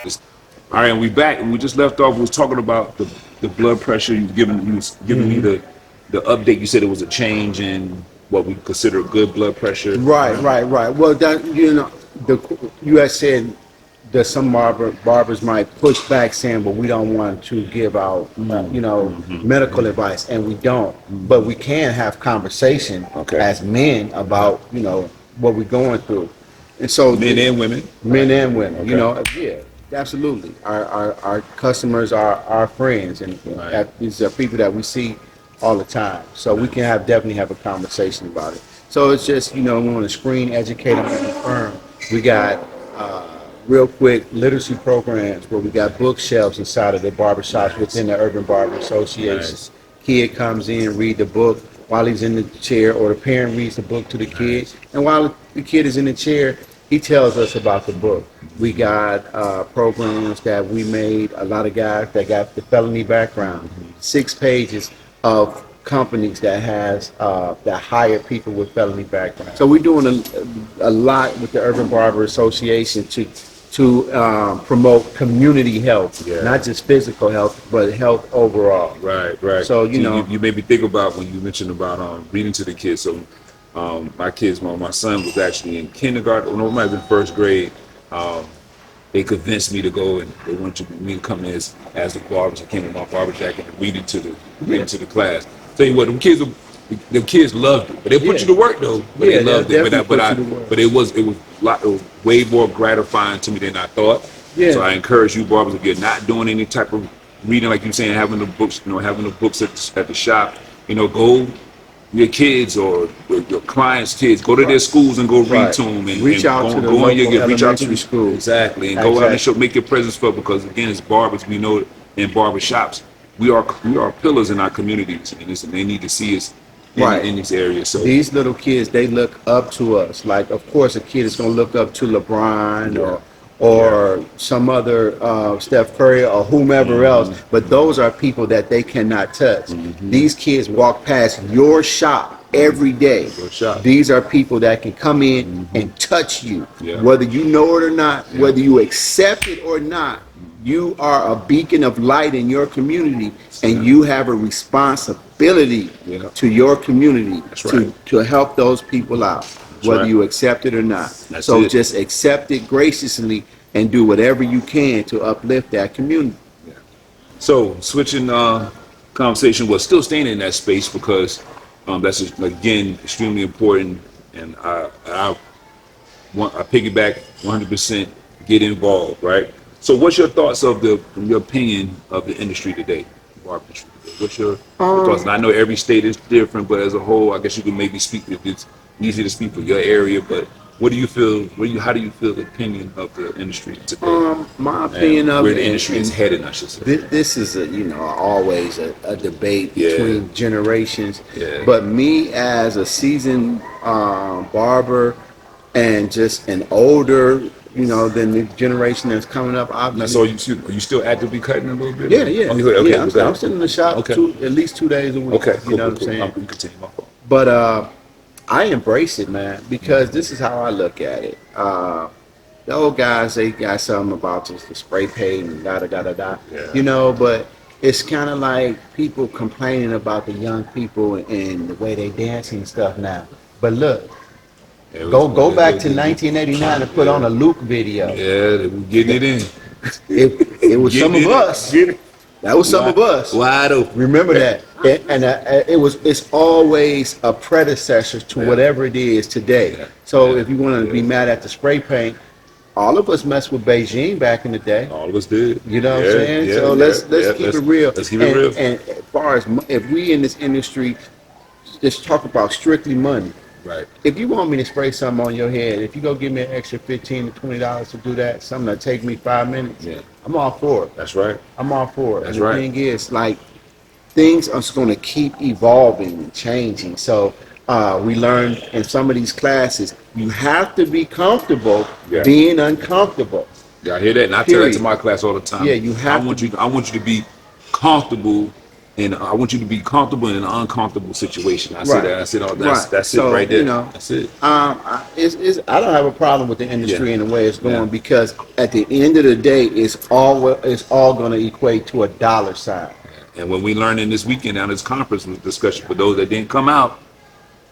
All right, and we back, and we just left off. We was talking about the blood pressure. You was giving me the update. You said it was a change in what we consider good blood pressure. Right. Well, that you had said that some barbers might push back saying, "Well, we don't want to give out, medical advice," and we don't. But we can have conversation as men about what we're going through, and so Men and women. men and women, yeah. Absolutely. Our customers are our friends, and these are people that we see all the time. So we can definitely have a conversation about it. So it's just, we want to screen, educate, and confirm. We got real quick literacy programs where we got bookshelves inside of the barbershops within the Urban Barber Association. Kid comes in, read the book while he's in the chair, or the parent reads the book to the kid. And while the kid is in the chair, he tells us about the book. We got programs that we made, a lot of guys that got the felony background, 6 pages of companies that has that hire people with felony background. So we're doing a lot with the Urban Barber Association to promote community health, not just physical health, but health overall. Right. So you made me think about when you mentioned about reading to the kids. So my son was actually in kindergarten, or it might have been first grade. They convinced me to go, and they wanted me to come in as the barbers. I came with my barber jacket and read it to the class. Tell you what, the kids loved it, but they put you to work though. But they loved it. But it was way more gratifying to me than I thought. Yeah. So I encourage you barbers, if you're not doing any type of reading, like you're saying, having the books, at the shop, go. Your kids or your clients' kids, go to their schools and go read to them and reach out to the local elementary school. Exactly, and go out and make your presence felt, because again, as barbers, we know in barbershops, we are pillars in our communities, and they need to see us in these areas. So these little kids, they look up to us. Like, of course, a kid is going to look up to LeBron or some other Steph Curry or whomever else, but those are people that they cannot touch. These kids walk past your shop every day. These are people that can come in and touch you, whether you know it or not, whether you accept it or not. You are a beacon of light in your community, and you have a responsibility to your community to help those people out. Whether you accept it or not. So just accept it graciously and do whatever you can to uplift that community. So switching conversation, was still staying in that space, because that's again extremely important, and I piggyback 100%. Get involved, right? So what's your thoughts of your opinion of the industry today, the barber industry today? What's your thoughts? And I know every state is different, but as a whole, I guess you can maybe speak, if it's easy to speak for your area, but what do you feel? How do you feel the opinion of the industry today? My opinion of where the industry is headed, I should say. This is always a debate between generations. But me as a seasoned barber and just an older, than the generation that's coming up. So are you still actively cutting a little bit? Yeah. I'm sitting in the shop at least 2 days a week. Okay, you know what I'm saying? You continue, my fault. But I embrace it, man, because this is how I look at it. The old guys, they got something about just the spray paint and but it's kind of like people complaining about the young people and the way they dancing and stuff now. But look, go back to 1989 and put on a Luke video. Yeah, they were getting it in. It was some of us. That was some of us. Wide open. Remember that. And it's always a predecessor to whatever it is today. So if you want to be mad at the spray paint, all of us messed with Beijing back in the day. All of us did. You know what I'm saying? So let's keep it real. Let's keep it real. And as far as if we in this industry just talk about strictly money. Right. If you want me to spray something on your head, if you go give me an extra $15 to $20 to do that, something that take me 5 minutes, I'm all for it. That's right. I'm all for it. That's and the thing is, like, things are going to keep evolving and changing. So we learned in some of these classes, you have to be comfortable being uncomfortable. Yeah, I hear that, and I tell that to my class all the time. Yeah, you have. I want you to be comfortable and I want you to be comfortable in an uncomfortable situation. I say Right. that. I said, oh, Right. that's So, it right there. you know, That's it. I don't have a problem with the industry Yeah. and the way it's going Yeah. because at the end of the day, it's all going to equate to a dollar sign. And when we learned in this weekend on this conference discussion, for those that didn't come out,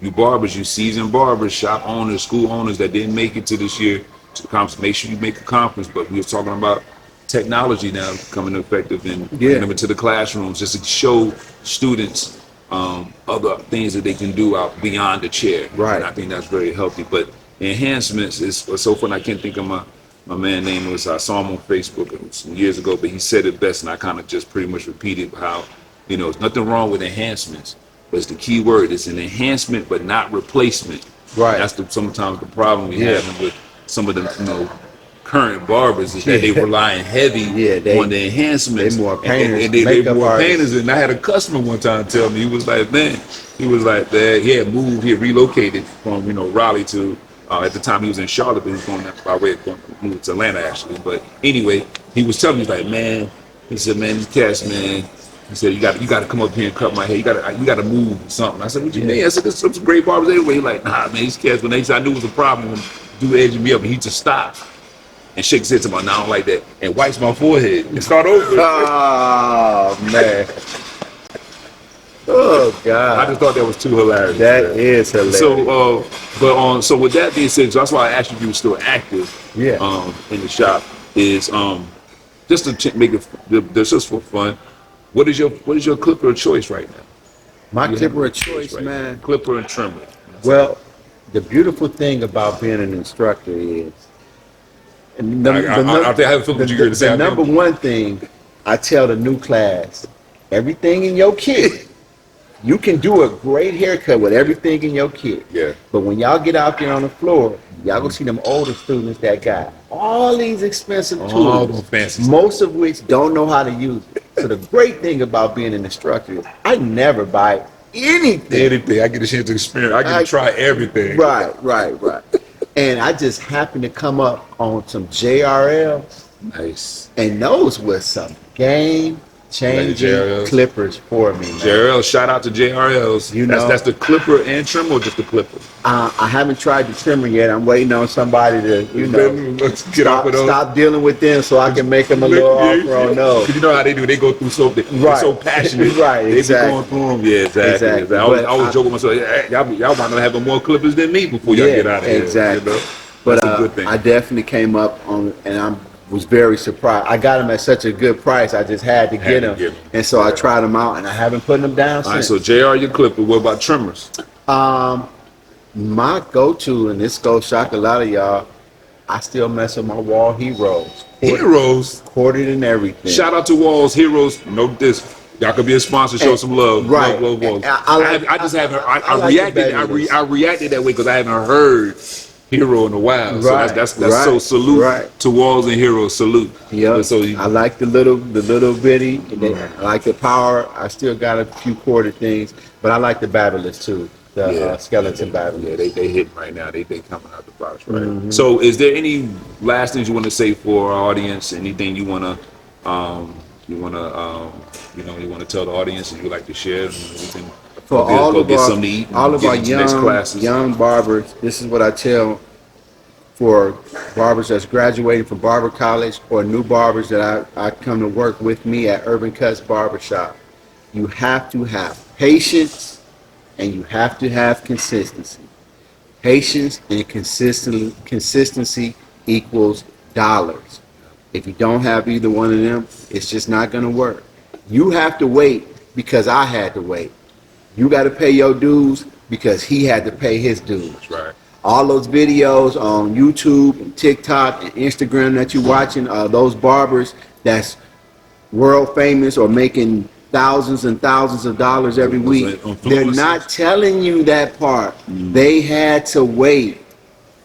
you barbers, you seasoned barbers, shop owners, school owners that didn't make it to this year to the conference, make sure you make a conference. But we were talking about technology now becoming effective and bringing them into the classrooms just to show students other things that they can do out beyond the chair. Right. And I think that's very healthy. But enhancements is so fun. I can't think of my man name was, I saw him on Facebook some years ago, but he said it best, and I kind of just pretty much repeated how, there's nothing wrong with enhancements, but it's the key word. It's an enhancement, but not replacement. Right. That's sometimes the problem we have with some of the, current barbers is that they relying heavy on the enhancements. They more painters, They more artists. painters. And I had a customer one time tell me, he was like, he had moved, he had relocated from, Raleigh to, at the time he was in Charlotte, but he was going by way of moving to Atlanta actually. But anyway, he was telling me, he's like, man, he said, man, these cats, man, he said, you got to come up here and cut my hair. You got to move or something. I said, what you mean? I said, there's some great barbers anyway. He's like, nah, man, these cats, when they said I knew it was a problem, when dude edging me up, and he just stopped and shakes his head to me, I don't like that, and wipes my forehead and start over. Oh man. Oh God. I just thought that was too hilarious. That is hilarious. So with that being said, so that's why I asked you if you were still active. Yeah. In the shop is just to make it just for fun. What is your clipper of choice right now? My clipper of choice, right man. now. Clipper and trimmer. Well, the beautiful thing about being an instructor is, and I have a feeling what you're going to say. the number one thing I tell the new class, everything in your kit. You can do a great haircut with everything in your kit. Yeah. But when y'all get out there on the floor, y'all gonna see them older students that got all these expensive tools, all those fancy most of which don't know how to use it. So the great thing about being an instructor is I never buy anything. Anything. I get a chance to experience. I get to try everything. Right. And I just happened to come up on some JRLs. Nice. And those were some game changing JRLs. clippers for me, man. JRL, shout out to JRLs. That's the clipper and trimmer, or just the clipper? I haven't tried the trimmer yet. I'm waiting on somebody to, Let's get off with those. stop dealing with them so I can make them a little off-road nose. You know how they do? They go through they're so passionate. Right, exactly. They be going through them. Yeah, exactly. I always joke with myself, hey, y'all might not have more clippers than me before y'all get out of here. Exactly. But that's a good thing. I definitely came up on, and I was very surprised. I got them at such a good price. I just had to get them. And so I tried them out, and I haven't put them down since. All right, so JR, your clipper. What about trimmers? My go-to, and this goes shock a lot of y'all, I still mess with my Wall Heroes. Heroes? Corded and everything. Shout out to Walls Heroes. Note this. Y'all could be a sponsor. Show some love. Right. Love Walls. I just haven't. I like reacted that way because I haven't heard Hero in a while. Right. So that's so salute to Walls and Heroes. Salute. Yeah. So I like the little bitty. I like the power. I still got a few corded things, but I like the Babyless too. The skeleton Babyless. Yeah, they hit right now. They coming out the box right. Mm-hmm. So, is there any last things you want to say for our audience? Anything you wanna tell the audience and you would like to share? For all of our young barbers, this is what I tell for barbers that's graduating from barber college or new barbers that I come to work with me at Urban Cuts Barbershop. You have to have patience and you have to have consistency. Patience and consistency equals dollars. If you don't have either one of them, it's just not going to work. You have to wait because I had to wait. You got to pay your dues because he had to pay his dues. That's right. All those videos on YouTube and TikTok and Instagram that you're watching, those barbers that's world famous or making thousands and thousands of dollars every week, they're not telling you that part. They had to wait.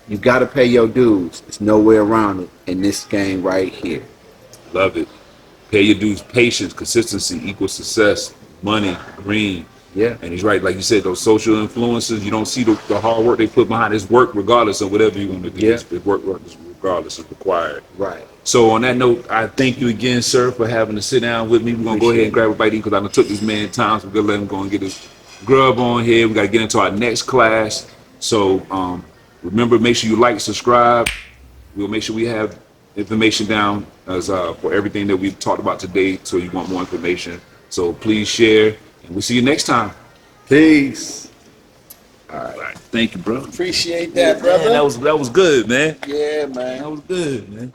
You got to pay your dues. There's no way around it in this game right here. Love it. Pay your dues. Patience, consistency equals success. Money, green. Yeah. And he's right. Like you said, those social influences, you don't see the hard work they put behind this work regardless of whatever you're going to do. Yeah. It's work regardless if required. Right. So on that note, I thank you again, sir, for having to sit down with me. We're gonna go ahead and grab a bite because I done took this man time, so we're gonna let him go and get his grub on here. We gotta get into our next class. So remember, make sure you like, subscribe. We'll make sure we have information down as for everything that we've talked about today. So you want more information. So please share, and we'll see you next time. Peace. All right. Thank you, bro. Appreciate that, brother. Man, that was good, man. Yeah, man. That was good, man.